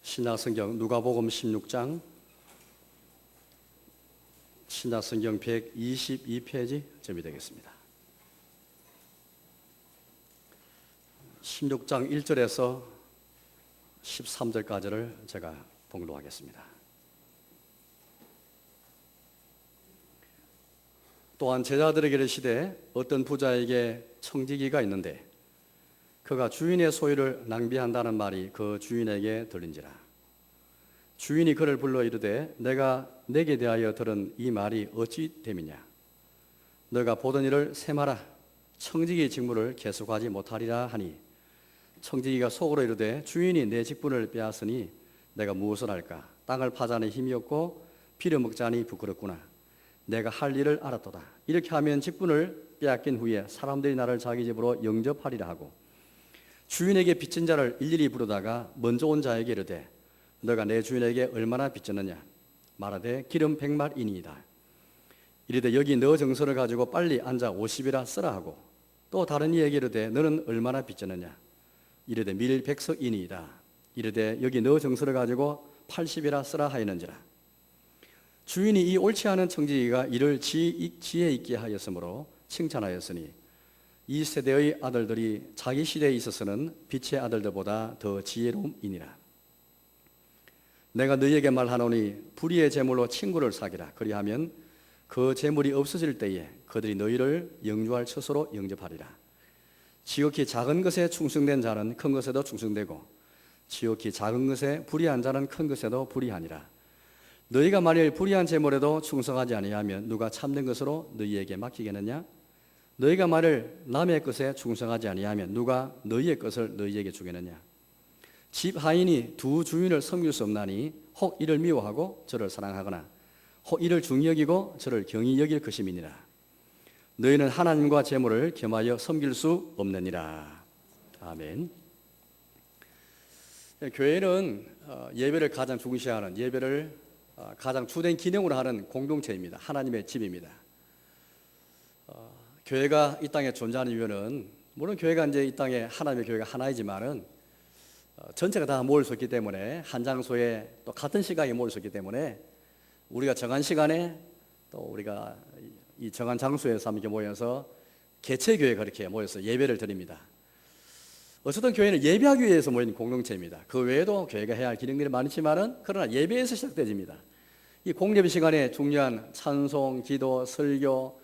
신약성경 누가복음 16장 신약성경 122페이지쯤이 되겠습니다. 16장 1절에서 13절까지를 제가 봉독하겠습니다. 또한 제자들에게 이르시되 어떤 부자에게 청지기가 있는데 그가 주인의 소유를 낭비한다는 말이 그 주인에게 들린지라. 주인이 그를 불러 이르되 내가 내게 대하여 들은 이 말이 어찌 됨이냐. 너가 보던 일을 세마라. 청지기 직무를 계속하지 못하리라 하니 청지기가 속으로 이르되 주인이 내 직분을 빼앗으니 내가 무엇을 할까. 땅을 파자니 힘이 없고 빌어먹자니 부끄럽구나. 내가 할 일을 알았도다. 이렇게 하면 직분을 빼앗긴 후에 사람들이 나를 자기 집으로 영접하리라 하고 주인에게 빚진 자를 일일이 부르다가 먼저 온 자에게 이르되 너가 내 주인에게 얼마나 빚졌느냐. 말하되 기름 100말이니이다. 이르되 여기 너 정서를 가지고 빨리 앉아 50이라 쓰라 하고 또 다른 이에게 이르되 너는 얼마나 빚졌느냐. 이르되 밀 100석이니이다. 이르되 여기 너 정서를 가지고 80이라 쓰라 하였는지라. 주인이 이 옳지 않은 청지기가 이를 지혜 있게 하였으므로 칭찬하였으니 이 세대의 아들들이 자기 시대에 있어서는 빛의 아들들보다 더 지혜로움이니라. 내가 너희에게 말하노니 불의의 재물로 친구를 사귀라. 그리하면 그 재물이 없어질 때에 그들이 너희를 영주할 처소로 영접하리라. 지극히 작은 것에 충성된 자는 큰 것에도 충성되고 지극히 작은 것에 불의한 자는 큰 것에도 불의하니라. 너희가 만일 불의한 재물에도 충성하지 아니하면 누가 참된 것으로 너희에게 맡기겠느냐. 너희가 만일 남의 것에 충성하지 아니하면 누가 너희의 것을 너희에게 주겠느냐. 집 하인이 두 주인을 섬길 수 없나니 혹 이를 미워하고 저를 사랑하거나 혹 이를 중히 여기고 저를 경히 여길 것임이니라. 너희는 하나님과 재물을 겸하여 섬길 수 없느니라. 아멘. 교회는 예배를 가장 중시하는, 예배를 가장 주된 기능으로 하는 공동체입니다. 하나님의 집입니다. 교회가 이 땅에 존재하는 이유는 물론 교회가 이제 이 땅에 하나님의 교회가 하나이지만은 전체가 다 모일 수 있기 때문에 한 장소에 또 같은 시간에 모일 수 있기 때문에 우리가 정한 시간에 또 우리가 이 정한 장소에서 함께 모여서 개체교회가 그렇게 모여서 예배를 드립니다. 어쨌든 교회는 예배하기 위해서 모인 공동체입니다. 그 외에도 교회가 해야 할 기능들이 많지만은 그러나 예배에서 시작되집니다. 이 공예배 시간에 중요한 찬송, 기도, 설교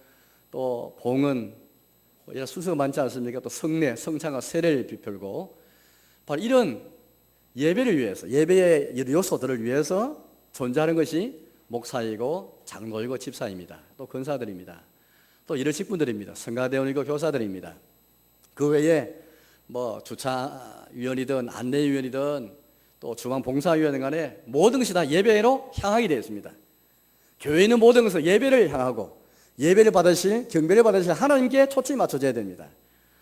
또 봉헌 이런 순서가 많지 않습니까? 또 성례, 성찬과 세례를 베풀고 바로 이런 예배를 위해서 예배의 요소들을 위해서 존재하는 것이 목사이고 장로이고 집사입니다. 또 권사들입니다. 또 이런 직분들입니다. 성가대원이고 교사들입니다. 그 외에 뭐 주차위원이든 안내위원이든 또 중앙봉사위원 간에 모든 것이 다 예배로 향하게 되어 있습니다. 교회는 모든 것을 예배를 향하고 예배를 받으실, 경배를 받으실 하나님께 초점이 맞춰져야 됩니다.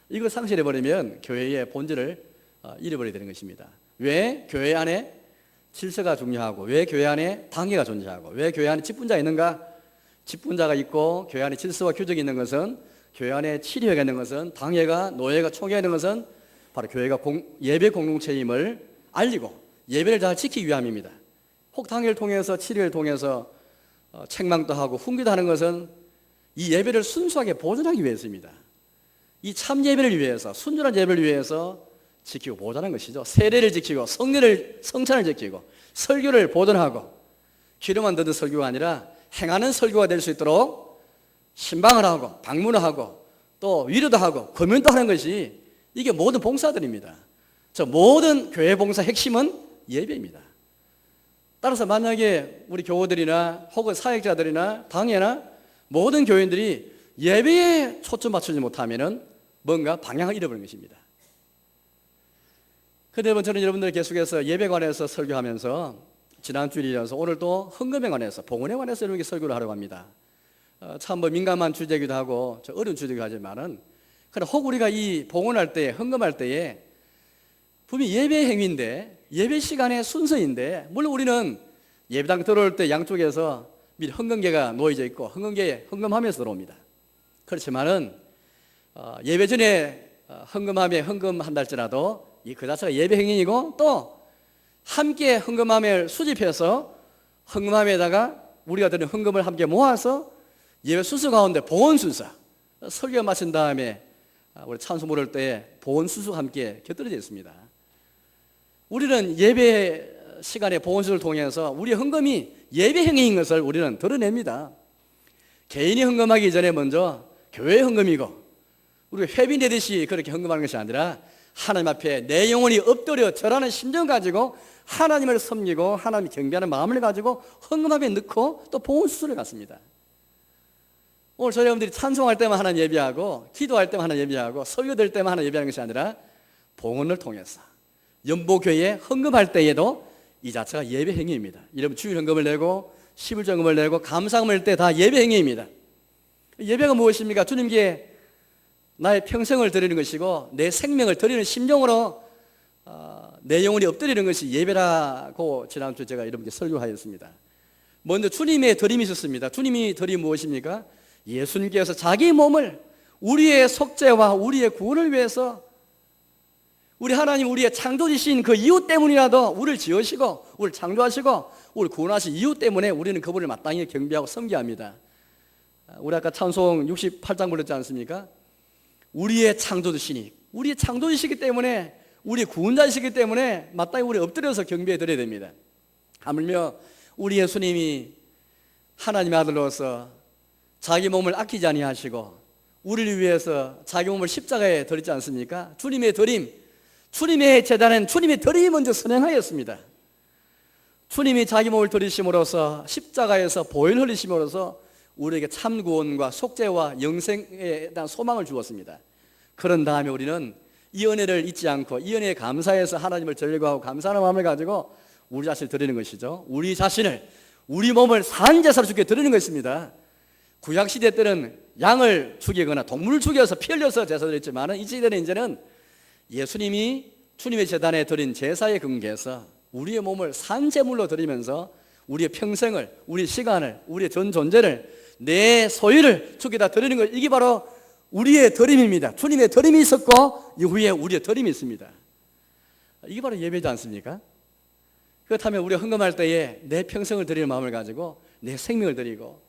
이걸 상실해버리면 교회의 본질을 잃어버리게 되는 것입니다. 왜 교회 안에 질서가 중요하고 왜 교회 안에 당회가 존재하고 왜 교회 안에 직분자가 있는가? 직분자가 있고 교회 안에 질서와 규정이 있는 것은 교회 안에 치료회가 있는 것은 당회가 노예가 총회가 있는 것은 바로 교회가 예배 공동체임을 알리고 예배를 잘 지키기 위함입니다. 혹 당회를 통해서 치료회를 통해서 책망도 하고 훈계도 하는 것은 이 예배를 순수하게 보존하기 위해서입니다. 이 참 예배를 위해서 순전한 예배를 위해서 지키고 보존하는 것이죠. 세례를 지키고 성찬을 지키고 설교를 보존하고 귀로만 듣는 설교가 아니라 행하는 설교가 될 수 있도록 신방을 하고 방문을 하고 또 위로도 하고 권면도 하는 것이 이게 모든 봉사들입니다. 저 모든 교회 봉사 핵심은 예배입니다. 따라서 만약에 우리 교우들이나 혹은 사역자들이나 당회나 모든 교인들이 예배에 초점 맞추지 못하면 뭔가 방향을 잃어버린 것입니다. 그런데 여러분, 저는 여러분들 계속해서 예배에 관해서 설교하면서 지난 주일에 이어서 오늘 또 헌금에 관해서 봉헌에 관해서 이렇게 설교를 하려고 합니다. 참 뭐 민감한 주제이기도 하고 어려운 주제이기도 하지만은 그러나 혹 우리가 이 봉헌할 때 헌금할 때에 분명히 예배 행위인데 예배 시간의 순서인데 물론 우리는 예배당 들어올 때 양쪽에서 미리 헌금계가 놓여져 있고 헌금계에 헌금하면서 들어옵니다. 그렇지만은 예배 전에 헌금하며 헌금한다 할지라도 이 그 자체가 예배 행위이고 또 함께 헌금함을 수집해서 헌금함에다가 우리가 드린 헌금을 함께 모아서 예배 순서 가운데 보온 순서, 설교 마친 다음에 우리 찬송 부를 때 보온 순서가 함께 곁들여져 있습니다. 우리는 예배 시간에 보온 순서를 통해서 우리 헌금이 예배 행위인 것을 우리는 드러냅니다. 개인이 헌금하기 전에 먼저 교회 헌금이고, 우리가 회비 내듯이 그렇게 헌금하는 것이 아니라 하나님 앞에 내 영혼이 엎드려 절하는 심정 가지고 하나님을 섬기고 하나님 경배하는 마음을 가지고 헌금함에 넣고 또 보온 순서를 갖습니다. 오늘 저희 여러분들이 찬송할 때만 하나님 예배하고, 기도할 때만 하나님 예배하고, 설교될 때만 하나님 예배하는 것이 아니라 봉헌을 통해서 연보교회에 헌금할 때에도 이 자체가 예배 행위입니다. 이러면 주일 헌금을 내고 11조금을 내고 감사금을 낼 때 다 예배 행위입니다. 예배가 무엇입니까? 주님께 나의 평생을 드리는 것이고 내 생명을 드리는 심정으로 내 영혼이 엎드리는 것이 예배라고 지난주에 제가 이렇게 설교하였습니다. 먼저 주님의 드림이 있었습니다. 주님이 드림이 무엇입니까? 예수님께서 자기 몸을 우리의 속죄와 우리의 구원을 위해서, 우리 하나님 우리의 창조주신 그 이유 때문이라도 우리를 지으시고 우리를 창조하시고 우리를 구원하신 이유 때문에 우리는 그분을 마땅히 경배하고 섬겨합니다. 우리 아까 찬송 68장 불렀지 않습니까? 우리의 창조주시니, 우리의 창조주시기 때문에, 우리의 구원자이시기 때문에 마땅히 우리 엎드려서 경배해 드려야 됩니다. 하물며 우리 예수님이 하나님의 아들로서 자기 몸을 아끼지 아니하시고 우리를 위해서 자기 몸을 십자가에 드리지 않습니까? 주님의 드림, 주님의 제단은 주님의 드림이 먼저 선행하였습니다. 주님이 자기 몸을 드리심으로써 십자가에서 보혈 흘리심으로써 우리에게 참 구원과 속죄와 영생에 대한 소망을 주었습니다. 그런 다음에 우리는 이 은혜를 잊지 않고 이 은혜에 감사해서 하나님을 절거하고 감사하는 마음을 가지고 우리 자신을 드리는 것이죠. 우리 자신을, 우리 몸을 산제사로 주께 드리는 것입니다. 구약시대 때는 양을 죽이거나 동물을 죽여서 피 흘려서 제사 드렸지만 이 시대는 이제는 예수님이 주님의 제단에 드린 제사에 근거해서 우리의 몸을 산제물로 드리면서 우리의 평생을, 우리의 시간을, 우리의 전 존재를, 내 소유를 주께다 드리는 것, 이게 바로 우리의 드림입니다. 주님의 드림이 있었고 이후에 우리의 드림이 있습니다. 이게 바로 예배지 않습니까? 그렇다면 우리가 헌금할 때에 내 평생을 드리는 마음을 가지고 내 생명을 드리고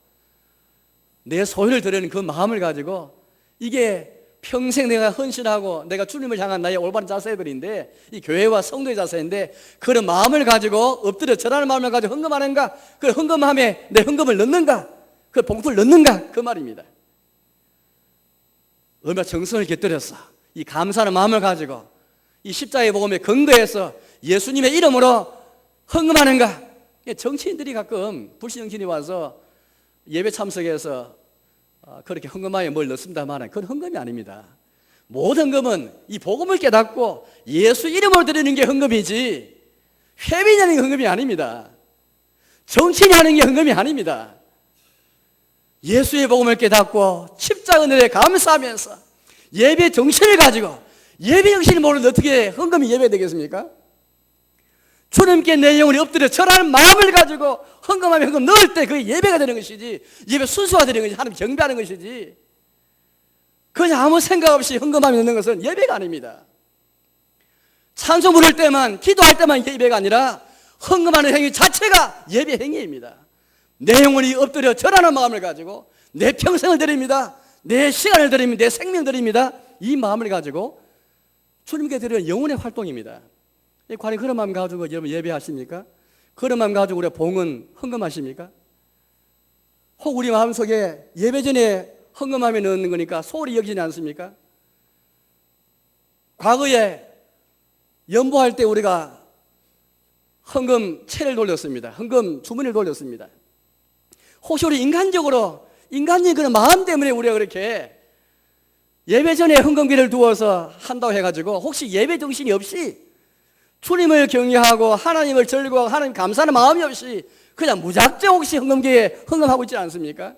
내 소유를 드리는 그 마음을 가지고, 이게 평생 내가 헌신하고 내가 주님을 향한 나의 올바른 자세들인데, 이 교회와 성도의 자세인데, 그런 마음을 가지고 엎드려 절하는 마음을 가지고 헌금하는가, 그 헌금함에 내 헌금을 넣는가, 그 봉투를 넣는가, 그 말입니다. 얼마나 정성을 곁들여서 이 감사하는 마음을 가지고 이 십자가의 복음에 근거해서 예수님의 이름으로 헌금하는가. 정치인들이 가끔 불신정치인이 와서 예배 참석해서 그렇게 헌금함에 뭘 넣습니다만 그건 헌금이 아닙니다. 모든 헌금은 이 복음을 깨닫고 예수 이름을 드리는 게 헌금이지, 회비이 하는 게 헌금이 아닙니다. 정치인이 하는 게 헌금이 아닙니다. 예수의 복음을 깨닫고 십자가 은혜에 감사하면서 예배 정신을 가지고, 예배 정신이 모르는데 어떻게 헌금이 예배 되겠습니까? 주님께 내 영혼이 엎드려 절하는 마음을 가지고 헌금하면 헌금 넣을 때 그게 예배가 되는 것이지, 예배 순수가 되는 것이지, 하나님 경배하는 것이지, 그냥 아무 생각 없이 헌금하며 넣는 것은 예배가 아닙니다. 찬송 부를 때만, 기도할 때만 예배가 아니라 헌금하는 행위 자체가 예배 행위입니다. 내 영혼이 엎드려 절하는 마음을 가지고 내 평생을 드립니다, 내 시간을 드립니다, 내 생명 드립니다, 이 마음을 가지고 주님께 드리는 영혼의 활동입니다. 과연 그런 마음 가지고 여러분 예배하십니까? 그런 마음 가지고 우리가 봉헌 헌금하십니까? 혹 우리 마음속에 예배 전에 헌금함에 넣는 거니까 소홀히 여기지 않습니까? 과거에 연보할 때 우리가 헌금 채를 돌렸습니다. 헌금 주머니를 돌렸습니다. 혹시 우리 인간적인 그런 마음 때문에 우리가 그렇게 예배 전에 헌금기를 두어서 한다고 해가지고 혹시 예배 정신이 없이 주님을 경외하고 하나님을 절거하고 하나님 감사하는 마음이 없이 그냥 무작정 혹시 헌금기에 헌금하고 있지 않습니까?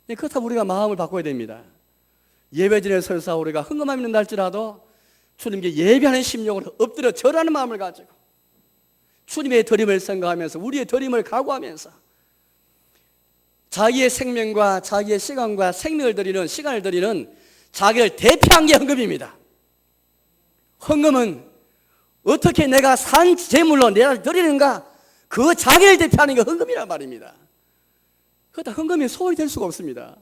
그렇다면 우리가 마음을 바꿔야 됩니다. 예배 전에 설사 우리가 헌금함이 있는 날지라도 주님께 예배하는 심령으로 엎드려 절하는 마음을 가지고 주님의 드림을 생각하면서 우리의 드림을 각오하면서 자기의 생명과 자기의 시간과 생명을 드리는, 시간을 드리는 자기를 대표한 게 헌금입니다. 헌금은 어떻게 내가 산 재물로 내가 드리는가? 그 자기를 대표하는 게 헌금이란 말입니다. 그렇다 헌금이 소홀히 될 수가 없습니다.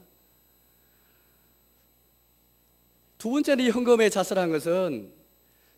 두 번째는 이 헌금의 자세라는 것은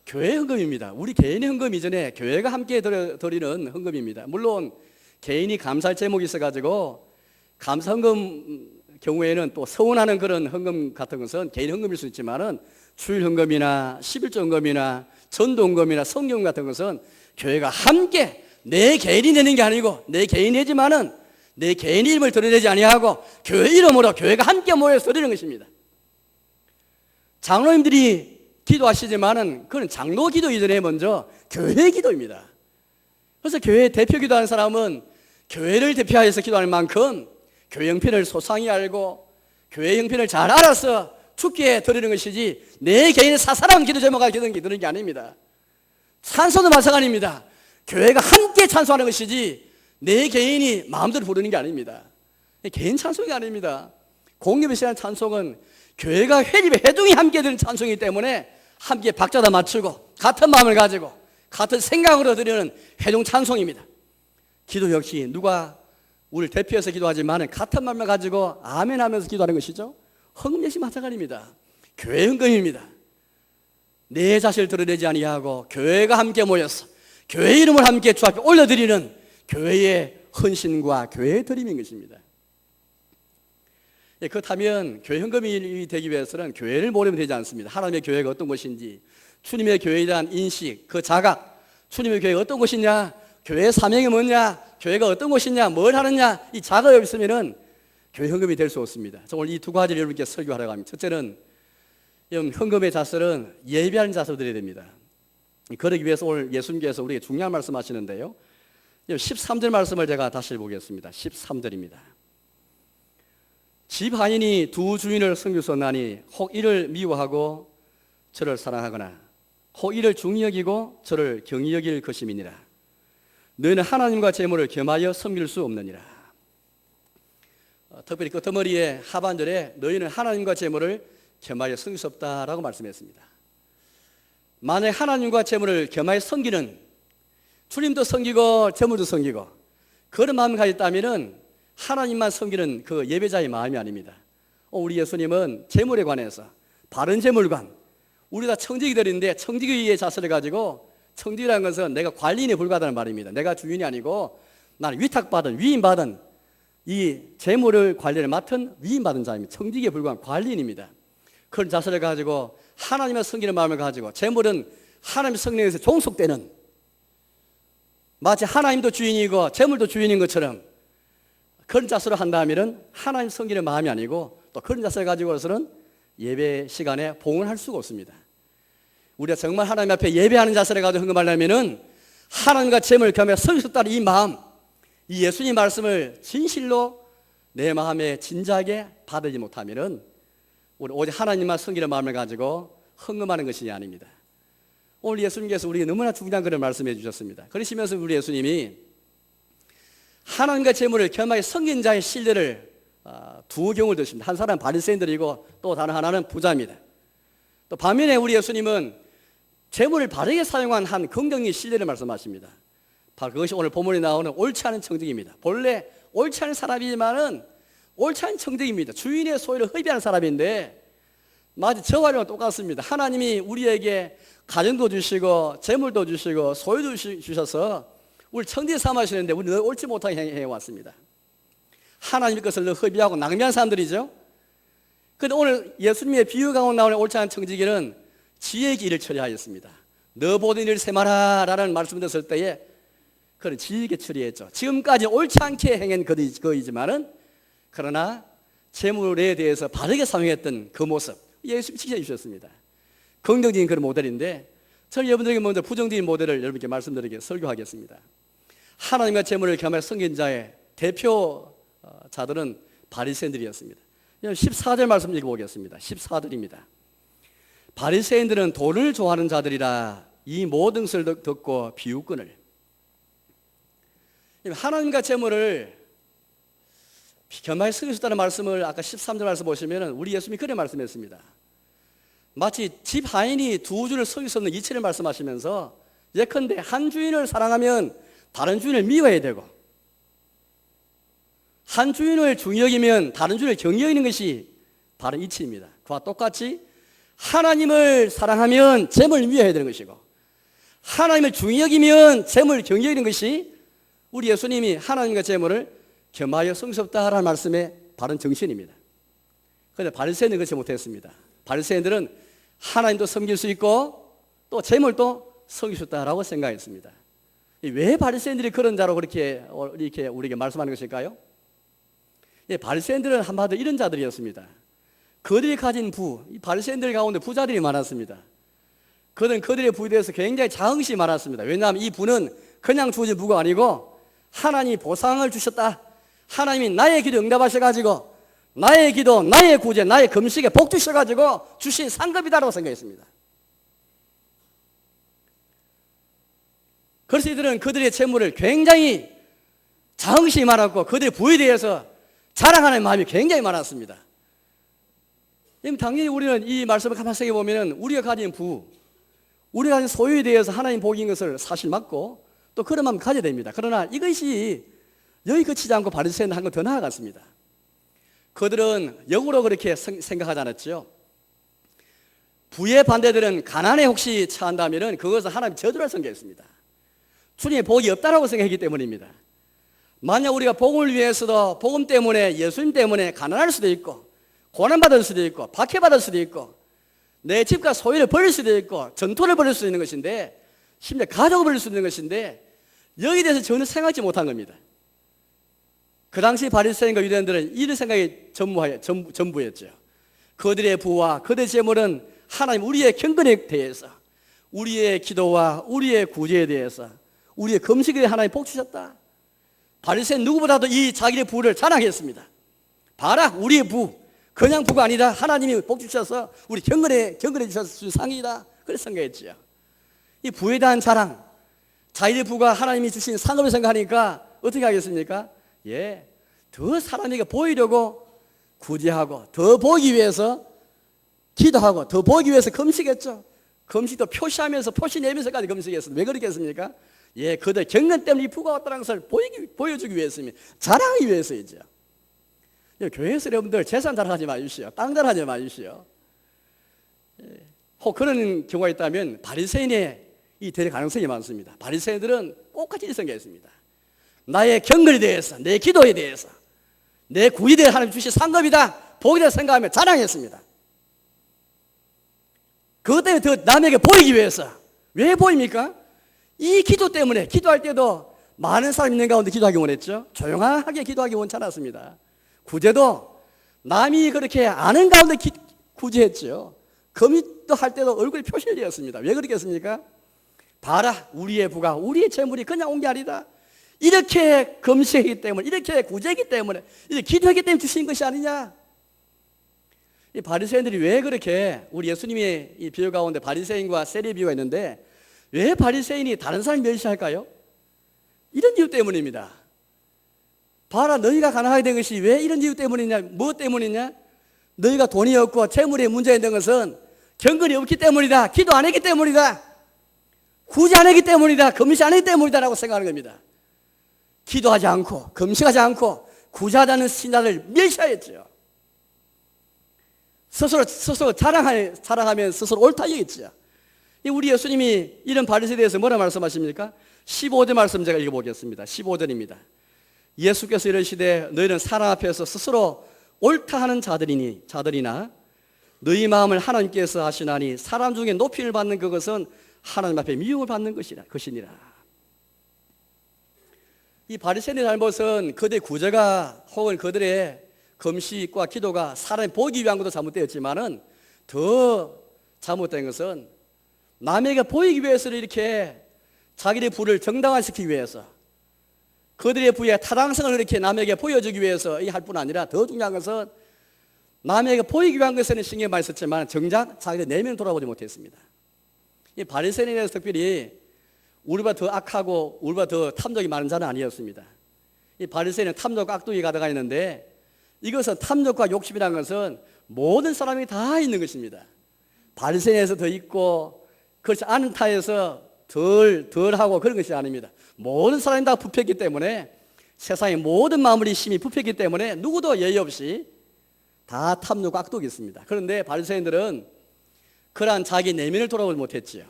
교회 헌금입니다. 우리 개인의 헌금 이전에 교회가 함께 드리는 헌금입니다. 물론 개인이 감사할 제목이 있어가지고 감사 헌금 경우에는 또 서운하는 그런 헌금 같은 것은 개인 헌금일 수 있지만은 주일 헌금이나 11조 헌금이나 전도 헌금이나 성경 같은 것은 교회가 함께 내 개인이 내는 게 아니고 내 개인이 내지만은 내 개인 이름을 드러내지 아니하고 교회 이름으로 교회가 함께 모여서 드리는 것입니다. 장로님들이 기도하시지만은 그건 장로 기도 이전에 먼저 교회 기도입니다. 그래서 교회 대표 기도하는 사람은 교회를 대표하여서 기도하는 만큼 교회 형편을 소상히 알고 교회 형편을 잘 알아서 주께 드리는 것이지 내 개인의 사사로운 기도 제목을 드리는 게 아닙니다. 찬송도 마찬가지입니다. 교회가 함께 찬송하는 것이지 내 개인이 마음대로 부르는 게 아닙니다. 개인 찬송이 아닙니다. 공립에 시한 찬송은 교회가 회립에 회중이 함께 드리는 찬송이기 때문에 함께 박자다 맞추고 같은 마음을 가지고 같은 생각으로 드리는 회중 찬송입니다. 기도 역시 누가 우리를 대표해서 기도하지만 같은 마음을 가지고 아멘 하면서 기도하는 것이죠. 헌금 역시 마찬가지입니다. 교회 헌금입니다. 내 자신을 드러내지 아니하고 교회가 함께 모여서 교회 이름을 함께 주 앞에 올려드리는 교회의 헌신과 교회의 드림인 것입니다. 그렇다면 교회 헌금이 되기 위해서는 교회를 모르면 되지 않습니다. 하나님의 교회가 어떤 것인지, 주님의 교회에 대한 인식, 그 자각, 주님의 교회가 어떤 것이냐, 교회의 사명이 뭐냐, 교회가 어떤 것이냐, 뭘 하느냐, 이 자각이 없으면은 교회 헌금이 될 수 없습니다. 오늘 이 두 가지를 여러분께 설교하려고 합니다. 첫째는 헌금의 자세는 예배하는 자세로 드려야 됩니다. 그러기 위해서 오늘 예수님께서 우리에게 중요한 말씀 하시는데요. 13절 말씀을 제가 다시 보겠습니다. 13절입니다. 집 하인이 두 주인을 섬기었나니 혹 이를 미워하고 저를 사랑하거나 혹 이를 중히 여기고 저를 경히 여길 것임이니라. 너희는 하나님과 재물을 겸하여 섬길 수 없느니라. 특별히 끄트머리의 하반절에 너희는 하나님과 재물을 겸하여 섬길 수 없다라고 말씀했습니다. 만약 하나님과 재물을 겸하여 섬기는, 주님도 섬기고 재물도 섬기고 그런 마음을 가졌다면은 하나님만 섬기는 그 예배자의 마음이 아닙니다. 우리 예수님은 재물에 관해서 바른 재물관, 우리 다 청지기들인데 청지기의 자세를 가지고, 청지기라는 것은 내가 관리인에 불과하다는 말입니다. 내가 주인이 아니고 나는 위탁받은, 위임받은 이 재물을 관리를 맡은 위임받은 자입니다. 청지기에 불과한 관리인입니다. 그런 자세를 가지고 하나님을 섬기는 마음을 가지고 재물은 하나님의 성령에서 종속되는, 마치 하나님도 주인이고 재물도 주인인 것처럼 그런 자세로 한다면 하나님 섬기는 마음이 아니고 또 그런 자세를 가지고서는 예배 시간에 봉헌할 수가 없습니다. 우리가 정말 하나님 앞에 예배하는 자세를 가지고 헌금하려면 하나님과 재물을 겸해 섬길 수 없다는 이 마음, 이 예수님 말씀을 진실로 내 마음에 진지하게 받지 못하면 우리 오직 하나님만 섬기는 마음을 가지고 헌금하는 것이 아닙니다. 오늘 예수님께서 우리에게 너무나 중요한 그런 말씀해 주셨습니다. 그러시면서 우리 예수님이 하나님과 재물을 겸하여 섬긴 자의 신뢰를 두 경우를 드십니다. 한 사람은 바리새인들이고 또 다른 하나는 부자입니다. 또 반면에 우리 예수님은 재물을 바르게 사용한 한 긍정의 신뢰를 말씀하십니다. 바로 그것이 오늘 본문에 나오는 옳지 않은 청직입니다. 본래 옳지 않은 사람이지만은 옳지 않은 청직입니다. 주인의 소유를 허비하는 사람인데 마치 저와 똑같습니다. 하나님이 우리에게 가정도 주시고 재물도 주시고 소유도 주셔서 우리 청지 삼으시는데 우리 늘 옳지 못하게 해왔습니다. 하나님의 것을 늘 허비하고 낭비한 사람들이죠. 그런데 오늘 예수님의 비유 가운데 나오는 옳지 않은 청지기는 지혜의 길을 처리하였습니다. 너 보던 일을 세마라 라는 말씀을 들었을 때에 그런 지혜있게 처리했죠. 지금까지 옳지 않게 행한 그이지만은 그러나 재물에 대해서 바르게 사용했던 그 모습 예수님 지켜주셨습니다. 긍정적인 그런 모델인데 저는 여러분들에게 먼저 부정적인 모델을 여러분께 말씀드리게 설교하겠습니다. 하나님과 재물을 겸해 섬긴 자의 대표 자들은 바리새인들이었습니다. 14절 말씀 읽어보겠습니다. 14절입니다. 바리새인들은 돈을 좋아하는 자들이라 이 모든 것을 듣고 비웃거늘. 하나님과 재물을 겸하여 섬길 수 있다는 말씀을 아까 13절 말씀 보시면 우리 예수님이 그래 말씀했습니다. 마치 집 하인이 두 주를 섬길 수 없는 이치를 말씀하시면서 예컨대 한 주인을 사랑하면 다른 주인을 미워해야 되고, 한 주인을 중히 여기면 다른 주인을 경히 여기는 것이 바로 이치입니다. 그와 똑같이 하나님을 사랑하면 재물을 미워해야 되는 것이고, 하나님을 중히 여기면 재물을 경히 여기는 것이 우리 예수님이 하나님과 재물을 겸하여 성스럽다라는 말씀의 바른 정신입니다. 그런데 바리새인은 그렇지 못했습니다. 바리새인들은 하나님도 섬길 수 있고 또 재물도 섬길 수 있다라고 생각했습니다. 왜 바리새인들이 그런 자로 그렇게 우리에게 말씀하는 것일까요? 바리새인들은 한마디로 이런 자들이었습니다. 그들이 가진 이 바리새인들 가운데 부자들이 많았습니다. 그들의 부에 대해서 굉장히 자긍심이 많았습니다. 왜냐하면 이 부는 그냥 주어진 부가 아니고 하나님이 보상을 주셨다. 하나님이 나의 기도 응답하셔가지고 나의 기도, 나의 구제, 나의 금식에 복 주셔가지고 주신 상급이다라고 생각했습니다. 그래서 이들은 그들의 재물을 굉장히 자긍심이 많았고 그들의 부에 대해서 자랑하는 마음이 굉장히 많았습니다. 당연히 우리는 이 말씀을 가만히 생각해보면 우리가 가진 우리가 가진 소유에 대해서 하나님 복인 것을 사실 맞고 또 그런 마음 가져야 됩니다. 그러나 이것이 여기 그치지 않고 바리새인은 한 건 더 나아갔습니다. 그들은 역으로 그렇게 생각하지 않았죠. 부의 반대들은 가난에 혹시 처한다면 그것은 하나님의 저주를 생각했습니다. 주님의 복이 없다라고 생각했기 때문입니다. 만약 우리가 복음을 위해서도 복음 때문에 예수님 때문에 가난할 수도 있고 고난받을 수도 있고 박해받을 수도 있고 내 집과 소유를 버릴 수도 있고 전토를 벌일 수 있는 것인데 심지어 가족을 버릴 수 있는 것인데 여기에 대해서 전혀 생각하지 못한 겁니다. 그 당시 바리새인과 유대인들은 이런 생각이 전부였죠. 그들의 부와 그들의 재물은 하나님 우리의 경건에 대해서 우리의 기도와 우리의 구제에 대해서 우리의 금식에 대해 하나님 복 주셨다. 바리새인 누구보다도 이 자기의 부를 자랑했습니다. 봐라 우리의 부 그냥 부가 아니다. 하나님이 복 주셔서 우리 경건에 주신 상이다. 그렇게 생각했죠. 이 부에 대한 자랑, 자기의 부가 하나님이 주신 상급을 생각하니까 어떻게 하겠습니까? 더 사람에게 보이려고 구제하고 더 보기 위해서 기도하고 더 보기 위해서 금식했죠. 금식도 표시하면서 표시 내면서까지 금식했습니다. 왜 그렇겠습니까? 그들 경건 때문에 이 부가 왔다는 것을 보여주기 위해서입니다. 자랑하기 위해서이죠. 교회에서 여러분들 재산 자랑하지 마십시오. 땅 자랑하지 마십시오. 혹 그런 경우가 있다면 바리새인의 될 가능성이 많습니다. 바리새인들은 똑같이 생각했습니다. 나의 경건에 대해서, 내 기도에 대해서, 내 구에 대해 하나님 주신 상급이다, 복에 대해서 생각하며 자랑했습니다. 그것 때문에 더 남에게 보이기 위해서. 왜 보입니까? 이 기도 때문에 기도할 때도 많은 사람이 있는 가운데 기도하기 원했죠. 조용하게 기도하기 원치 않았습니다. 구제도 남이 그렇게 아는 가운데 구제했죠. 금식도 할 때도 얼굴이 표시되었습니다. 왜 그렇겠습니까? 봐라 우리의 부가 우리의 재물이 그냥 온 게 아니다. 이렇게 금식했기 때문에 이렇게 구제했기 때문에 이렇게 기도했기 때문에 주신 것이 아니냐. 이 바리새인들이 왜 그렇게 우리 예수님의 이 비유 가운데 바리새인과 세리 비유가 있는데 왜 바리새인이 다른 사람 멸시할까요? 이런 이유 때문입니다. 봐라 너희가 가난하게 된 것이 왜 이런 이유 때문이냐, 무엇 때문이냐? 너희가 돈이 없고 재물에 문제가 있는 것은 경건이 없기 때문이다. 기도 안 했기 때문이다. 구제 안 했기 때문이다. 금식 안 했기 때문이다 라고 생각하는 겁니다. 기도하지 않고 금식하지 않고 구제하지 않는 신자들 멸시하였죠. 스스로 자랑하면 스스로 옳다 여겼죠. 우리 예수님이 이런 바리새에 대해서 뭐라 말씀하십니까? 15절 말씀 제가 읽어보겠습니다. 15절입니다. 예수께서 이르시되 너희는 사람 앞에서 스스로 옳다 하는 자들이나 너희 마음을 하나님께서 하시나니 사람 중에 높임을 받는 그것은 하나님 앞에 미움을 받는 것이니라. 이 바리새인의 잘못은 그들의 구제가 혹은 그들의 금식과 기도가 사람이 보기 위한 것도 잘못되었지만은 더 잘못된 것은 남에게 보이기 위해서 이렇게 자기의 부를 정당화시키기 위해서 그들의 부의 타당성을 이렇게 남에게 보여주기 위해서 할 뿐 아니라 더 중요한 것은 남에게 보이기 위한 것에는 신경 많이 썼지만 정작 자기의 내면을 돌아보지 못했습니다. 이 바리새인에 대해서 특별히 우리보다 더 악하고 우리보다 더 탐욕이 많은 자는 아니었습니다. 이 바리새인은 탐욕과 악독이 가득하 있는데 이것은 탐욕과 욕심이라는 것은 모든 사람이 다 있는 것입니다. 바리새인에서 더 있고 그렇지 않은 타에서 덜하고 그런 것이 아닙니다. 모든 사람이 다 부패했기 때문에, 세상의 모든 마음이 심히 부패했기 때문에 누구도 예의 없이 다 탐욕과 악독이 있습니다. 그런데 바리새인들은 그러한 자기 내면을 돌아보지 못했지요.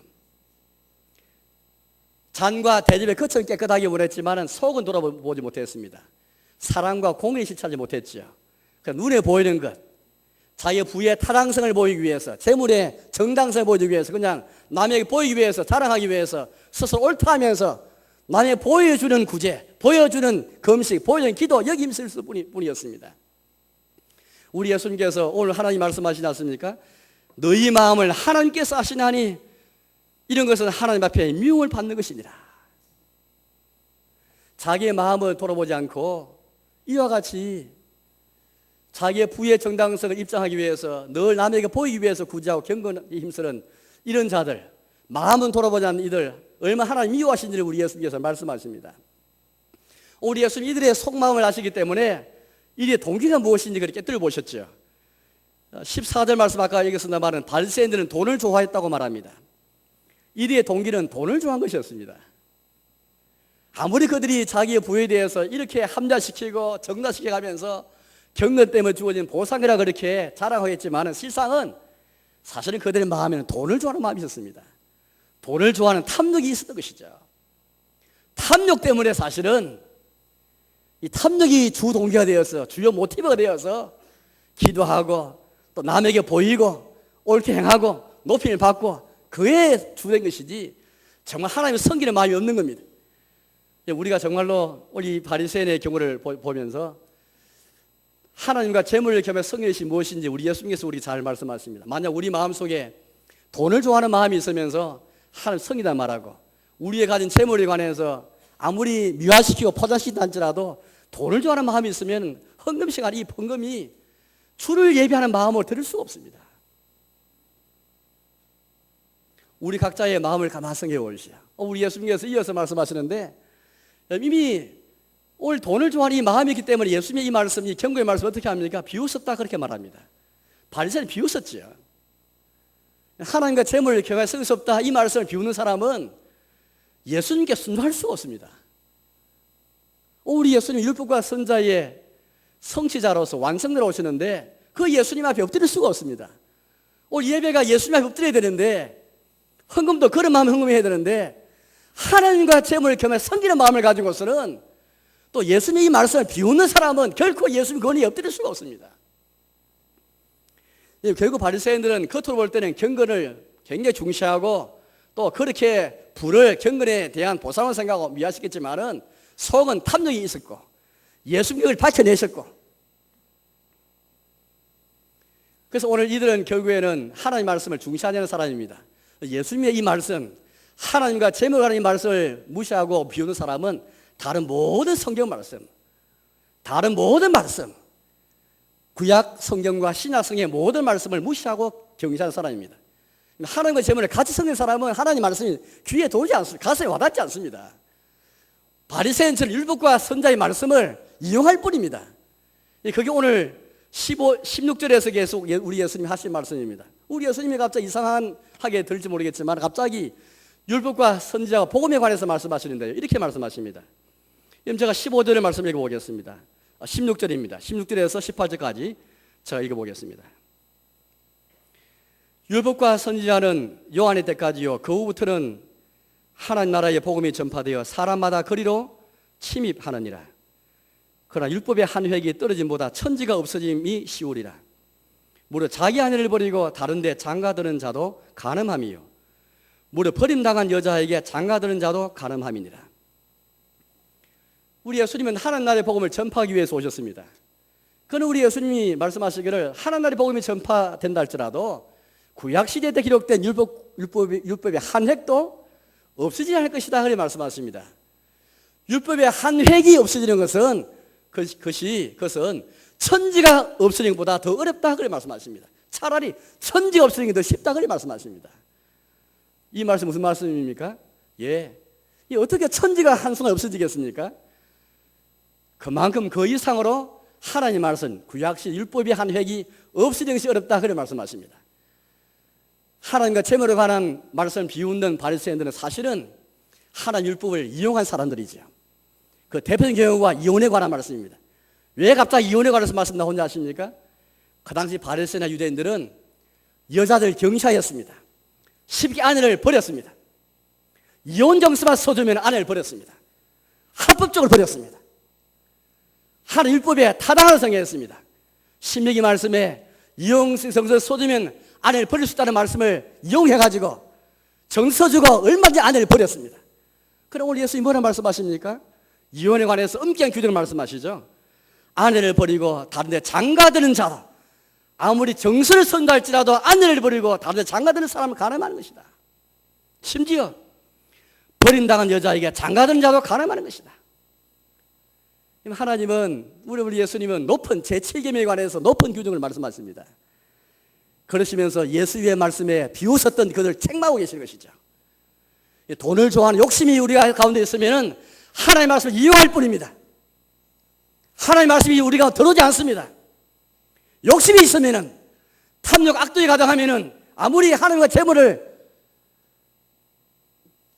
잔과 대접의 겉은 깨끗하게 원했지만 속은 돌아보지 못했습니다. 사랑과 공의를 실천하지 못했지요. 눈에 보이는 것, 자기의 부의 타당성을 보이기 위해서, 재물의 정당성을 보이기 위해서, 그냥 남에게 보이기 위해서, 자랑하기 위해서 스스로 옳다 하면서 남에게 보여주는 구제, 보여주는 금식, 보여주는 기도, 여기 힘쓸 뿐이었습니다. 우리 예수님께서 오늘 하나님 말씀하시지 않습니까? 너희 마음을 하나님께서 아시나니 이런 것은 하나님 앞에 미움을 받는 것이니라. 자기의 마음을 돌아보지 않고 이와 같이 자기의 부의 정당성을 입증하기 위해서, 늘 남에게 보이기 위해서 구제하고 경건에 힘쓰는 이런 자들, 마음은 돌아보지 않는 이들, 얼마나 하나님 미워하신지를 우리 예수님께서 말씀하십니다. 우리 예수님 이들의 속마음을 아시기 때문에 이들의 동기가 무엇인지 그렇게 들어보셨죠. 14절 말씀 아까 얘기했습니다만 바리새인들은 돈을 좋아했다고 말합니다. 이들의 동기는 돈을 좋아한 것이었습니다. 아무리 그들이 자기의 부에 대해서 이렇게 합리화시키고 정당시켜가면서 경건 때문에 주어진 보상이라 그렇게 자랑하겠지만 실상은 사실은 그들의 마음에는 돈을 좋아하는 마음이 있었습니다. 돈을 좋아하는 탐욕이 있었던 것이죠. 탐욕 때문에 사실은 이 탐욕이 주 동기가 되어서, 주요 모티브가 되어서 기도하고 또 남에게 보이고 옳게 행하고 높임을 받고 그에 주된 것이지 정말 하나님의 섬기는 마음이 없는 겁니다. 우리가 정말로 우리 바리새인의 경우를 보면서 하나님과 재물을 겸해 섬기는 것이 무엇인지 우리 예수님께서 우리 잘 말씀하십니다. 만약 우리 마음속에 돈을 좋아하는 마음이 있으면서 하나님 섬기다 말하고, 우리의 가진 재물에 관해서 아무리 미화시키고 포장시킨다 할지라도 돈을 좋아하는 마음이 있으면 헌금 시간에 이 헌금이 주를 예비하는 마음으로 들을 수가 없습니다. 우리 각자의 마음을 가만 생각해 보십시오. 우리 예수님께서 이어서 말씀하시는데, 이미 오늘 돈을 좋아하는 이 마음이기 때문에 예수님의 이 말씀, 이 경고의 말씀 어떻게 합니까? 비웃었다 그렇게 말합니다. 바리새인이 비웃었지요. 하나님과 재물을 경외하여 쓸 수 없다 이 말씀을 비웃는 사람은 예수님께 순종할 수가 없습니다. 우리 예수님 율법과 선자의 성취자로서 완성자로 오시는데 그 예수님 앞에 엎드릴 수가 없습니다. 오늘 예배가 예수님 앞에 엎드려야 되는데, 헌금도 그런 마음에 헌금해야 되는데, 하나님과 재물을 겸해 섬기는 마음을 가지고서는 또 예수님의 이 말씀을 비웃는 사람은 결코 예수님 권위에 엎드릴 수가 없습니다. 결국 바리새인들은 겉으로 볼 때는 경건을 굉장히 중시하고 또 그렇게 부를 경건에 대한 보상을 생각하고 미화시켰지만은 속은 탐욕이 있었고 예수님을 밝혀내셨고, 그래서 오늘 이들은 결국에는 하나님의 말씀을 중시하는 사람입니다. 예수님의 이 말씀, 하나님과 재물에 관한 이 말씀을 무시하고 비우는 사람은 다른 모든 성경 말씀, 다른 모든 말씀, 구약 성경과 신약 성경의 모든 말씀을 무시하고 경시하는 사람입니다. 하나님과 재물을 같이 섬기는 사람은 하나님 말씀이 귀에 들어오지 않습니다. 가슴에 와닿지 않습니다. 바리새인처럼 율법과 선자의 말씀을 이용할 뿐입니다. 그게 오늘 16절에서 계속 우리 예수님이 하신 말씀입니다. 우리 예수님이 갑자기 이상하게 들을지 모르겠지만 갑자기 율법과 선지자가 복음에 관해서 말씀하시는데요, 이렇게 말씀하십니다. 그럼 제가 15절의 말씀 읽어보겠습니다. 16절입니다. 16절에서 18절까지 제가 읽어보겠습니다. 율법과 선지자는 요한의 때까지요, 그 후부터는 하나님 나라의 복음이 전파되어 사람마다 거리로 침입하느니라. 그러나 율법의 한 획이 떨어짐보다 천지가 없어짐이 쉬우리라. 무려 자기 아내를 버리고 다른 데 장가드는 자도 간음함이요, 무려 버림당한 여자에게 장가드는 자도 간음함이니라. 우리 예수님은 하나님 나라의 복음을 전파하기 위해서 오셨습니다. 그는 우리 예수님이 말씀하시기를 하나님 나라의 복음이 전파된다 할지라도 구약시대 때 기록된 율법의 한 획도 없어지지 않을 것이다 그렇게 말씀하십니다. 율법의 한 획이 없어지는 것은 그것은 천지가 없어지는 것보다 더 어렵다 그렇게 말씀하십니다. 차라리 천지가 없어지는 게 더 쉽다 그렇게 말씀하십니다. 이 말씀 무슨 말씀입니까? 어떻게 천지가 한순간 없어지겠습니까? 그만큼 그 이상으로 하나님 말씀, 구약시 율법의 한 획이 없어지는 것이 어렵다 그렇게 말씀하십니다. 하나님과 재물에 관한 말씀을 비웃는 바리새인들은 사실은 하나님 율법을 이용한 사람들이죠. 그 대표적인 경우가 이혼에 관한 말씀입니다. 왜 갑자기 이혼에 관해서 말씀 나오는지 아십니까? 그 당시 바리새인이나 유대인들은 여자들 경시하였습니다. 쉽게 아내를 버렸습니다. 이혼 정서만 써주면 아내를 버렸습니다. 합법적으로 버렸습니다. 하나님 율법에 타당하게 정했습니다. 신명기 말씀에 이혼 정서를 써주면 아내를 버릴 수 있다는 말씀을 이용해가지고 정서 주고 얼마든지 아내를 버렸습니다. 그럼 오늘 예수님이 뭐라 말씀하십니까? 이혼에 관해서 엄격한 규정을 말씀하시죠. 아내를 버리고 다른 데 장가드는 자다. 아무리 정서를 선도할지라도 아내를 버리고 다른 데 장가드는 사람은 가늠하는 것이다. 심지어 버림당한 여자에게 장가드는 자도 가늠하는 것이다. 하나님은 우리 예수님은 높은 제7계명에 관해서 높은 규정을 말씀하십니다. 그러시면서 예수의 말씀에 비웃었던 그들을 책망하고 계시는 것이죠. 돈을 좋아하는 욕심이 우리가 가운데 있으면 하나님의 말씀을 이용할 뿐입니다. 하나님의 말씀이 우리가 들어오지 않습니다. 욕심이 있으면 탐욕 악도에 가득하면 아무리 하나님과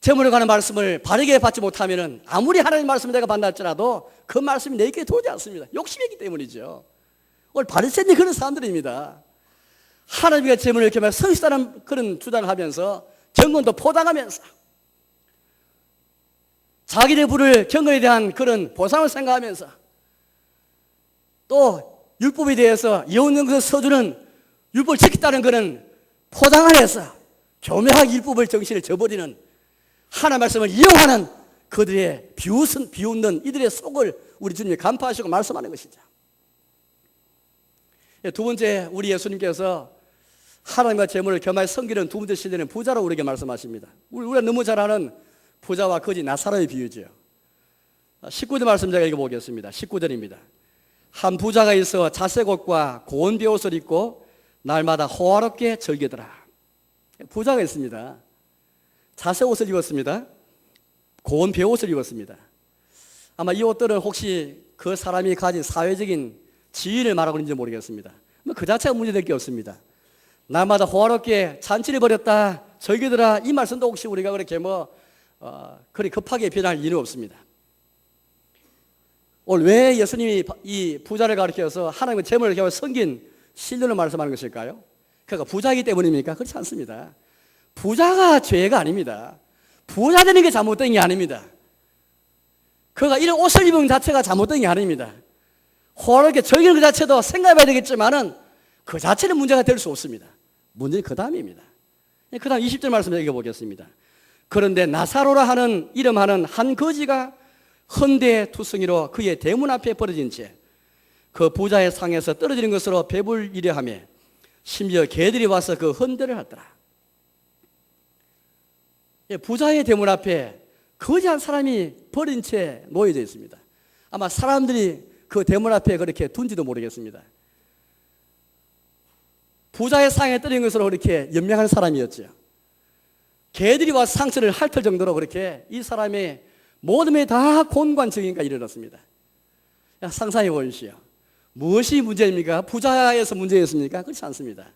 재물에 관한 말씀을 바르게 받지 못하면 아무리 하나님의 말씀을 내가 받나 할지라도 그 말씀이 내 귀에 들어오지 않습니다. 욕심이 있기 때문이죠. 오늘 바리새인이 그런 사람들입니다. 하나님과 재물을 이렇게 말 성실하다는 그런 주장을 하면서 경건도 포장하면서 자기네 부를 경건에 대한 그런 보상을 생각하면서 또 율법에 대해서 이혼정서 써주는 율법을 지켰다는 그런 포장 안에서 교묘하게 율법을 정신을 저버리는 하나님의 말씀을 이용하는 그들의 비웃는 이들의 속을 우리 주님이 간파하시고 말씀하는 것이죠. 두 번째, 우리 예수님께서 하나님과 재물을 겸하여 섬기는 두 번째 시대는 부자로 우리에게 말씀하십니다. 우리가 너무 잘 아는 부자와 거지 나사로의 비유죠. 19절 말씀 제가 읽어보겠습니다. 19절입니다. 한 부자가 있어 자색 옷과 고운 베옷을 입고 날마다 호화롭게 즐기더라. 부자가 있습니다. 자색 옷을 입었습니다. 고운 베옷을 입었습니다. 아마 이 옷들은 혹시 그 사람이 가진 사회적인 지위를 말하고 있는지 모르겠습니다. 그 자체가 문제될 게 없습니다. 날마다 호화롭게 잔치를 벌였다, 즐기더라, 이 말씀도 혹시 우리가 그렇게 그리 급하게 변할 이유는 없습니다. 오늘 왜 예수님이 이 부자를 가르쳐서 하나님의 재물을 겨우 섬긴 신론을 말씀하는 것일까요? 그러니까 부자이기 때문입니까? 그렇지 않습니다. 부자가 죄가 아닙니다. 부자 되는 게 잘못된 게 아닙니다. 그가 이런 옷을 입은 자체가 잘못된 게 아닙니다. 호화롭게 즐기는 그 자체도 생각해봐야 되겠지만은 그 자체는 문제가 될 수 없습니다. 문제는 그 다음입니다. 그 다음 20절 말씀 읽어보겠습니다. 그런데 나사로라 하는 이름하는 한 거지가 헌대투성이로 그의 대문 앞에 버려진 채 그 부자의 상에서 떨어지는 것으로 배불리려 하며 심지어 개들이 와서 그 헌대를 하더라. 부자의 대문 앞에 거지 한 사람이 버린 채 놓여져 있습니다. 아마 사람들이 그 대문 앞에 그렇게 둔지도 모르겠습니다. 부자의 상에 떨어진 것으로 그렇게 연명하는 사람이었죠. 개들이 와서 상처를 핥을 정도로 그렇게 이 사람의 모든 게 다 곤관증인가 이르렀습니다. 상상해 보십시오. 무엇이 문제입니까? 부자에서 문제였습니까? 그렇지 않습니다.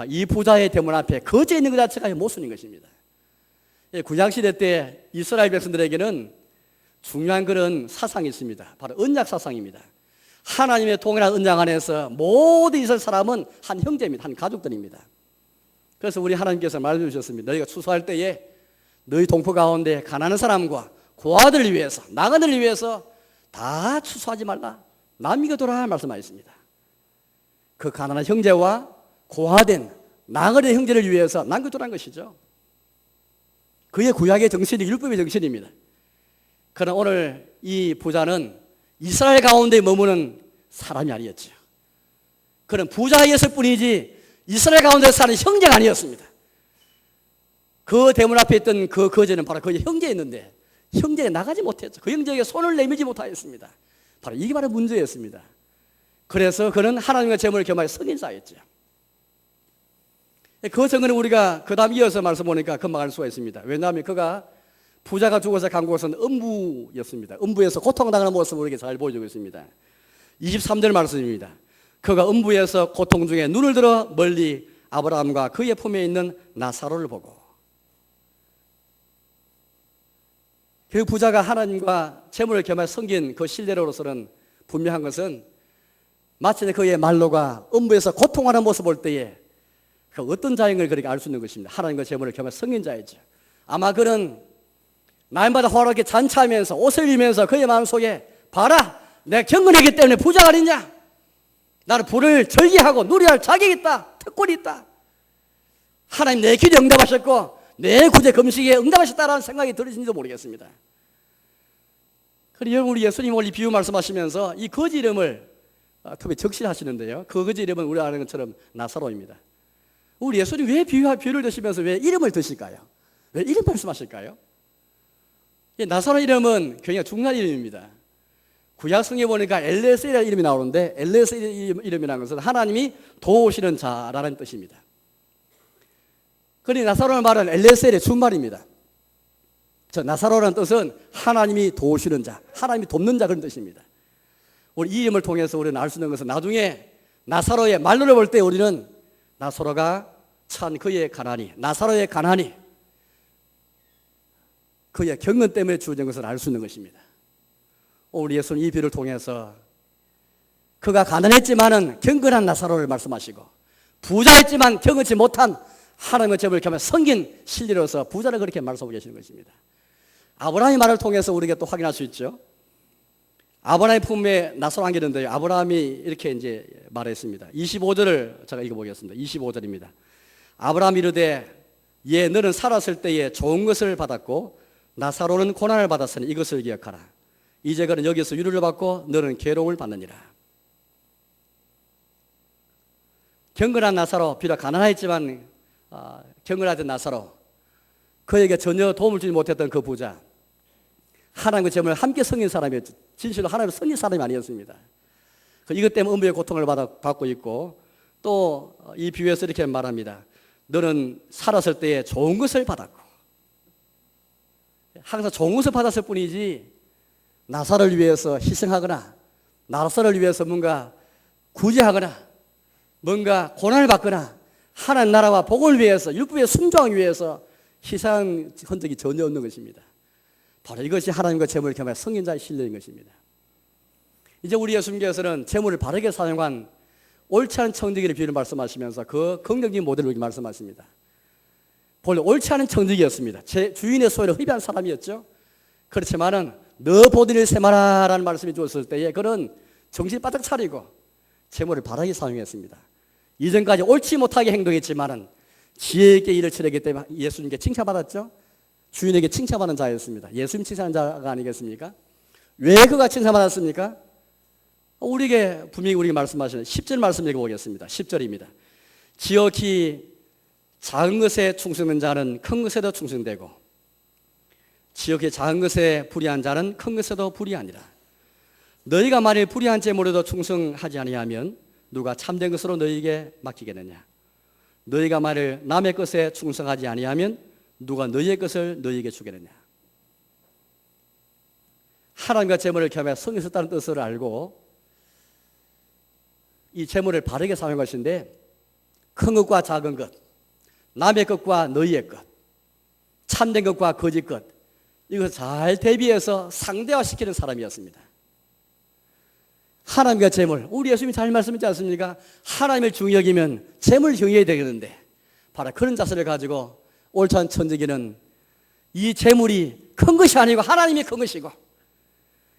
이 부자의 대문 앞에 거지에 있는 것 자체가 모순인 것입니다. 구약시대 때 이스라엘 백성들에게는 중요한 그런 사상이 있습니다. 바로 언약 사상입니다. 하나님의 동일한 언약 안에서 모든 이스라엘 사람은 한 형제입니다. 한 가족들입니다. 그래서 우리 하나님께서 말해 주셨습니다. 너희가 추수할 때에 너희 동포 가운데 가난한 사람과 고아들을 위해서, 나그네를 위해서 다 추수하지 말라. 남겨둬라 말씀하셨습니다. 그 가난한 형제와 고아된 나그네 형제를 위해서 남겨두라는 것이죠. 그의 구약의 정신이 율법의 정신입니다. 그러나 오늘 이 부자는 이스라엘 가운데 머무는 사람이 아니었죠. 그는 부자였을 뿐이지 이스라엘 가운데 사는 형제가 아니었습니다. 그 대문 앞에 있던 그 거제는 바로 그의 형제였는데 형제에 나가지 못했죠. 그 형제에게 손을 내밀지 못하였습니다. 바로 이게 바로 문제였습니다. 그래서 그는 하나님과 재물을 겸하여 성인 자였죠. 그 증거는 우리가 그 다음 이어서 말씀 보니까 금방 알 수가 있습니다. 왜냐하면 그가 부자가 죽어서 간 곳은 음부였습니다. 음부에서 고통당하는 모습을 우리에게 잘 보여주고 있습니다. 23절 말씀입니다. 그가 음부에서 고통 중에 눈을 들어 멀리 아브라함과 그의 품에 있는 나사로를 보고 그 부자가 하나님과 재물을 겸해 섬긴 그 신뢰로서는 분명한 것은 마치 그의 말로가 음부에서 고통하는 모습을 볼 때에 그 어떤 자인 걸 그렇게 알 수 있는 것입니다. 하나님과 재물을 겸해 섬긴 자이죠. 아마 그는 날마다 호락하게 잔치하면서 옷을 입으면서 그의 마음속에 봐라, 내가 경건이기 때문에 부자가 아니냐, 나는 부를 절기하고 누리할 자격이 있다, 특권이 있다, 하나님 내 기도에 응답하셨고 내 구제 금식에 응답하셨다라는 생각이 들으신지도 모르겠습니다. 그리고 우리 예수님 오늘 이 비유 말씀하시면서 이 거지 이름을 특히 적시하시는데요, 그 거지 이름은 우리가 아는 것처럼 나사로입니다. 우리 예수님 왜 비유를 드시면서 왜 이름을 드실까요? 왜 이름 말씀하실까요? 나사로 이름은 굉장히 중요한 이름입니다. 구약성경에 보니까 엘레셀이라는 이름이 나오는데, 엘레셀 이름이라는 것은 하나님이 도우시는 자라는 뜻입니다. 그러니 나사로는 말은 엘레셀의 준말입니다. 저 나사로라는 뜻은 하나님이 도우시는 자, 하나님이 돕는 자, 그런 뜻입니다. 우리 이 이름을 통해서 우리는 알 수 있는 것은 나중에 나사로의 말로를 볼 때 우리는 나사로가 찬 그의 가난이, 나사로의 가난이 그의 경건 때문에 주어진 것을 알 수 있는 것입니다. 우리 예수는 이 비유를 통해서 그가 가난했지만은 경건한 나사로를 말씀하시고, 부자했지만 경건치 못한 하나님의 재물을 겸해 섬긴 신리로서 부자를 그렇게 말씀하고 계시는 것입니다. 아브라함의 말을 통해서 우리가 또 확인할 수 있죠. 아브라함의 품에 나사로 안기는데요, 아브라함이 이렇게 이제 말했습니다. 25절을 제가 읽어보겠습니다. 25절입니다. 아브라함이 이르되 예, 너는 살았을 때에 좋은 것을 받았고 나사로는 고난을 받았으니 이것을 기억하라. 이제 그는 여기서 유료를 받고 너는 괴로움을 받느니라. 경건한 나사로, 비록 가난했지만 경건하던 나사로, 그에게 전혀 도움을 주지 못했던 그 부자, 하나님의 재물을 함께 섬긴 사람이었죠. 진실로 하나님을 섬긴 사람이 아니었습니다. 이것 때문에 음부의 고통을 받고 있고, 또 이 비유에서 이렇게 말합니다. 너는 살았을 때에 좋은 것을 받았고, 항상 좋은 것을 받았을 뿐이지 나사로를 위해서 희생하거나 나사로를 위해서 뭔가 구제하거나 뭔가 고난을 받거나 하나님 나라와 복을 위해서 율법에 순종하기 위해서 희생한 흔적이 전혀 없는 것입니다. 바로 이것이 하나님과 재물을 겸해 성인 자의 신뢰인 것입니다. 이제 우리 예수님께서는 재물을 바르게 사용한 옳지 않은 청지기의 비유를 말씀하시면서 그 긍정적인 모델을 말씀하십니다. 본래 옳지 않은 청지기였습니다. 제 주인의 소유를 흡입한 사람이었죠. 그렇지만은 너 보디를 세마라라는 말씀이 주었을 때에 그는 정신 바짝 차리고 재물을 바르게 사용했습니다. 이전까지 옳지 못하게 행동했지만은 지혜 있게 일을 처리했기 때문에 예수님께 칭찬받았죠. 주인에게 칭찬받는 자였습니다. 예수님 칭찬하는 자가 아니겠습니까? 왜 그가 칭찬받았습니까? 우리에게 분명히 우리가 말씀하시는 10절 말씀 읽어보겠습니다. 10절입니다. 지극히 작은 것에 충성된 자는 큰 것에도 충성되고 지극히 작은 것에 불의한 자는 큰 것에도 불의하니라. 너희가 만일 불의한 재물에도 충성하지 아니하면 누가 참된 것으로 너희에게 맡기겠느냐. 너희가 만일 남의 것에 충성하지 아니하면 누가 너희의 것을 너희에게 주겠느냐. 하나님과 재물을 겸해 성이 있었다는 뜻을 알고 이 재물을 바르게 사용한 것인데, 큰 것과 작은 것, 남의 것과 너희의 것, 참된 것과 거짓 것, 이것을 잘 대비해서 상대화시키는 사람이었습니다. 하나님과 재물, 우리 예수님이 잘 말씀했지 않습니까? 하나님을 중히 여기면 재물을 중요해야 되겠는데, 바로 그런 자세를 가지고 옳지 않은 천지기는 이 재물이 큰 것이 아니고 하나님이 큰 것이고,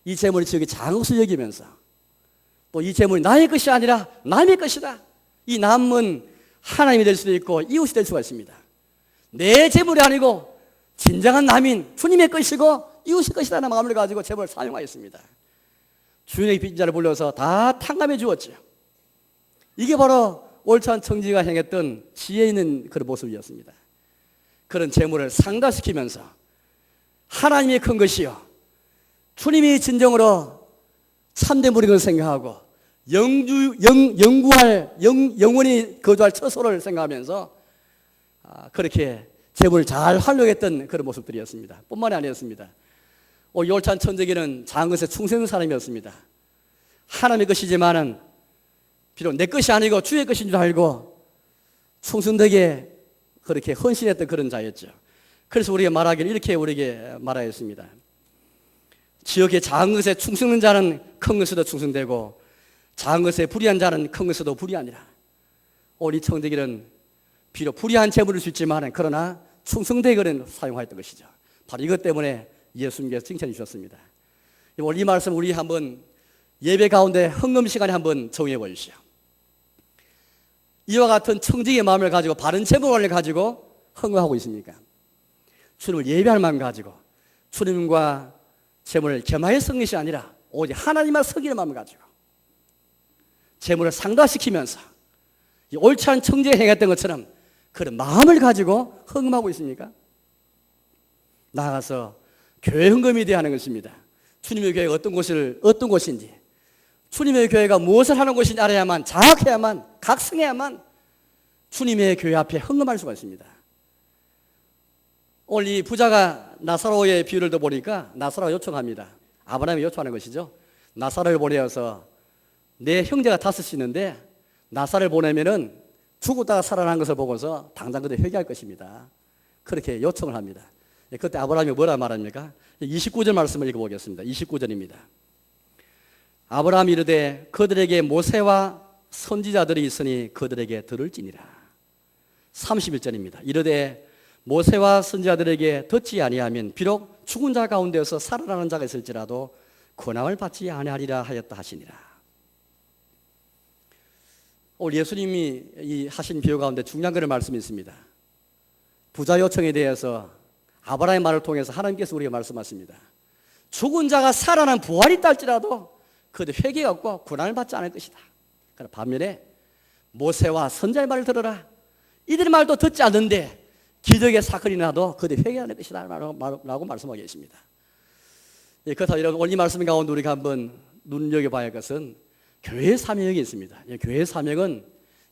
이 재물이 지극히 작은 것을 여기면서 또 이 재물이 나의 것이 아니라 남의 것이다. 이 남은 하나님이 될 수도 있고 이웃이 될 수가 있습니다. 내 재물이 아니고 진정한 남인 주님의 것이고 이웃의 것이라는 마음을 가지고 재물을 사용하였습니다. 주인의 빚자를 불러서 다 탕감해 주었죠. 이게 바로 옳지 않은 청지기가 행했던 지혜 있는 그런 모습이었습니다. 그런 재물을 상다시키면서 하나님이 큰 것이요, 주님이 진정으로 참된 분인 것을 생각하고 영원히 거주할 처소를 생각하면서 그렇게 재물을 잘 활용했던 그런 모습들이었습니다. 뿐만이 아니었습니다. 옳지 않은 천지기는 작은 것에 충성된 사람이었습니다. 하나님의 것이지만은 비록 내 것이 아니고 주의 것인 줄 알고 충성되게 그렇게 헌신했던 그런 자였죠. 그래서 우리가 말하기를 이렇게 우리에게 말하였습니다. 지역의 작은 것에 충성된 자는 큰 것에도 충성되고 작은 것에 불의한 자는 큰 것에도 불의하니라. 우리 청대기는 비록 불의한 재물일 수 있지만 그러나 충성되게 사용하였던 것이죠. 바로 이것 때문에 예수님께서 칭찬해 주셨습니다. 오늘 이 말씀 우리 한번 예배 가운데 헌금 시간에 한번 정해 보십시오. 이와 같은 청지의 마음을 가지고 바른 재물을 가지고 헌금하고 있습니까? 주님을 예배할 마음 가지고 주님과 재물을 겸하여 쓴 것이 아니라 오직 하나님만 섬기는 마음을 가지고 재물을 상달시키면서 옳지 않은 청지에 행했던 것처럼 그런 마음을 가지고 헌금하고 있습니까? 나아가서 교회 헌금이 되어야 하는 것입니다. 주님의 교회가 어떤 곳인지, 주님의 교회가 무엇을 하는 곳인지 알아야만, 자학해야만, 각성해야만 주님의 교회 앞에 헌금할 수가 있습니다. 오늘 이 부자가 나사로의 비유를 더 보니까 나사로가 요청합니다. 아브라함이 요청하는 것이죠. 나사로를 보내어서 내 형제가 5이 있는데 나사를 보내면은 죽었다가 살아난 것을 보고서 당장 그때 회개할 것입니다. 그렇게 요청을 합니다. 그때 아브라함이 뭐라 말합니까? 29절 말씀을 읽어보겠습니다. 29절입니다. 아브라함이 이르되 그들에게 모세와 선지자들이 있으니 그들에게 들을지니라. 31절입니다. 이르되 모세와 선지자들에게 듣지 아니하면 비록 죽은 자 가운데서 살아나는 자가 있을지라도 권함을 받지 아니하리라 하였다 하시니라. 오늘 예수님이 이 하신 비유 가운데 중요한 그런 말씀이 있습니다. 부자 요청에 대해서 아브라함의 말을 통해서 하나님께서 우리에게 말씀하십니다. 죽은 자가 살아난 부활이 있달지라도 그들 회개가 없고 고난을 받지 않을 것이다. 그러나 반면에 모세와 선지자의 말을 들어라. 이들의 말도 듣지 않는데 기적의 사건이 나도 그들 회개하는 것이다 라고 말씀하고 계십니다. 그렇다고 여러분 오늘 이 말씀 가운데 우리가 한번 눈여겨봐야 할 것은 교회의 사명이 있습니다. 교회의 사명은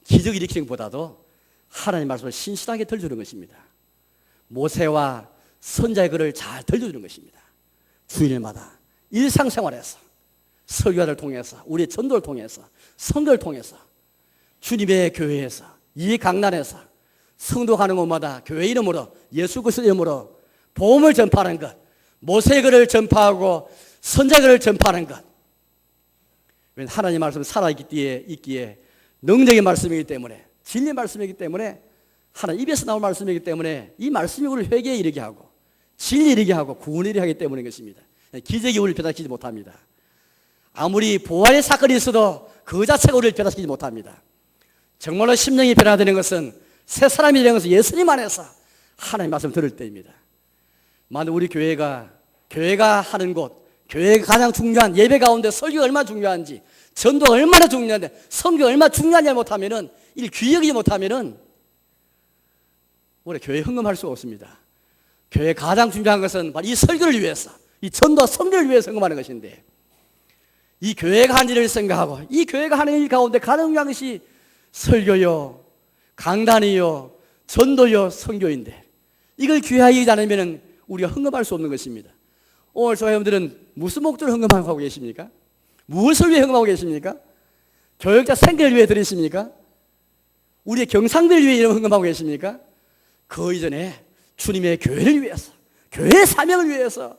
기적 일으키는 것보다도 하나님의 말씀을 신실하게 들려주는 것입니다. 모세와 선지자의 글을 잘 들려주는 것입니다. 주일마다 일상생활에서 설교를 통해서 우리의 전도를 통해서 선교를 통해서 주님의 교회에서 이 강단에서 성도 가는 곳마다 교회 이름으로 예수 그리스도 이름으로 복음을 전파하는 것, 모세의 글을 전파하고 선지자의 글을 전파하는 것. 하나님의 말씀은 살아있기에 능력의 말씀이기 때문에 진리의 말씀이기 때문에 하나님 입에서 나올 말씀이기 때문에 이 말씀이 우리를 회개에 이르게 하고 진리에 이르게 하고 구원에 이르게 하기 때문인 것입니다. 기적이 우리를 변화시키지 못합니다. 아무리 부활의 사건이 있어도 그 자체가 우리를 변화시키지 못합니다. 정말로 심령이 변화되는 것은 새 사람이 되는 것은 예수님 안에서 하나님의 말씀을 들을 때입니다. 만약 우리 교회가 하는 곳, 교회가 가장 중요한 예배 가운데 설교가 얼마나 중요한지, 전도가 얼마나 중요한데, 선교가 얼마나 중요한지 못하면은, 이 귀여기지 못하면은, 우리 교회에 헌금할 수가 없습니다. 교회에 가장 중요한 것은 바로 이 설교를 위해서, 이 전도와 선교를 위해서 헌금하는 것인데, 이 교회가 한 일을 생각하고, 이 교회가 하는 일 가운데 가장 중요한 것이 설교요, 강단이요, 전도요, 선교인데, 이걸 귀하게 여기지 않으면 우리가 헌금할 수 없는 것입니다. 오늘 저와 여러분들은 무슨 목적으로 헌금하고 계십니까? 무엇을 위해 헌금하고 계십니까? 교역자 생계를 위해 드리십니까? 우리의 경상들을 위해 이런 헌금하고 계십니까? 그 이전에 주님의 교회를 위해서, 교회의 사명을 위해서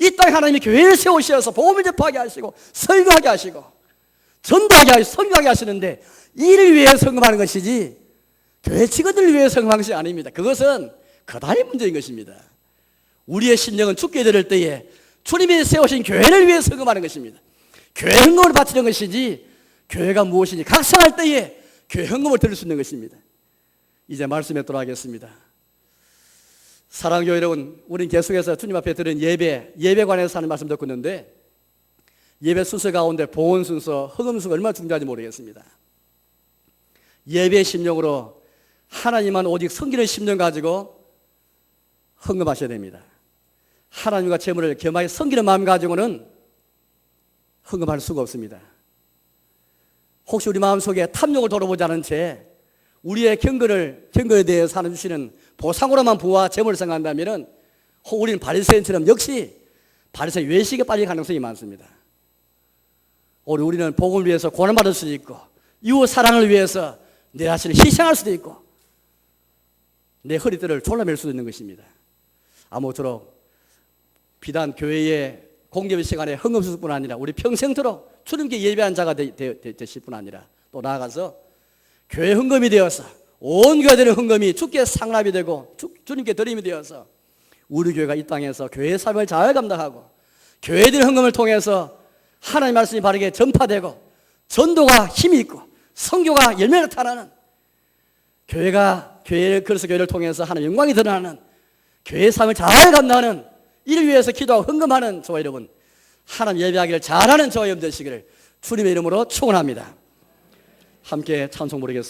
이 땅에 하나님이 교회를 세우셔서 복음을 전파하게 하시고 설교하게 하시고 전도하게 하시고 선교하게 하시는데 이를 위해서 헌금하는 것이지 교회 직원들을 위해서 헌금하는 것이 아닙니다. 그것은 그다의 문제인 것입니다. 우리의 심령은 죽게 될 때에 주님이 세우신 교회를 위해서 헌금하는 것입니다. 교회 헌금을 바치는 것이지 교회가 무엇인지 각성할 때에 교회 헌금을 드릴 수 있는 것입니다. 이제 말씀에 돌아가겠습니다. 사랑하는 교회 여러분, 우리는 계속해서 주님 앞에 드린 예배에 관해서 하는 말씀 듣고 있는데 예배 순서 가운데 봉헌 순서, 헌금 순서가 얼마나 중요한지 모르겠습니다. 예배의 심령으로 하나님만 오직 섬기는 심령 가지고 헌금하셔야 됩니다. 하나님과 재물을 겸하여 섬기는 마음 가지고는 헌금할 수가 없습니다. 혹시 우리 마음속에 탐욕을 돌아보지 않은 채 우리의 경거에 대해서 하나님 주시는 보상으로만 부와 재물을 생각한다면 우리는 바리새인처럼 역시 바리새인 외식에 빠질 가능성이 많습니다. 우리는 복음을 위해서 고난받을 수도 있고 이웃 사랑을 위해서 내 자신을 희생할 수도 있고 내 허리띠를 졸라맬 수도 있는 것입니다. 아무쪼록 비단 교회의 공개의 시간에 헌금수뿐 아니라 우리 평생토록 주님께 예배한 자가 되실 뿐 아니라 또 나아가서 교회 헌금이 되어서 온 교회 되는 헌금이 주께 상납이 되고 주님께 드림이 되어서 우리 교회가 이 땅에서 교회 삶을 잘 감당하고 교회들 헌금을 통해서 하나님 말씀이 바르게 전파되고 전도가 힘이 있고 선교가 열매를 타나는 그래서 교회를 통해서 하나님 영광이 드러나는 교회 삶을 잘 감당하는 이를 위해서 기도하고 헌금하는 저와 여러분, 하나님 예배하기를 잘하는 저와 여러분 되시기를 주님의 이름으로 축원합니다. 함께 찬송 부르겠습니다.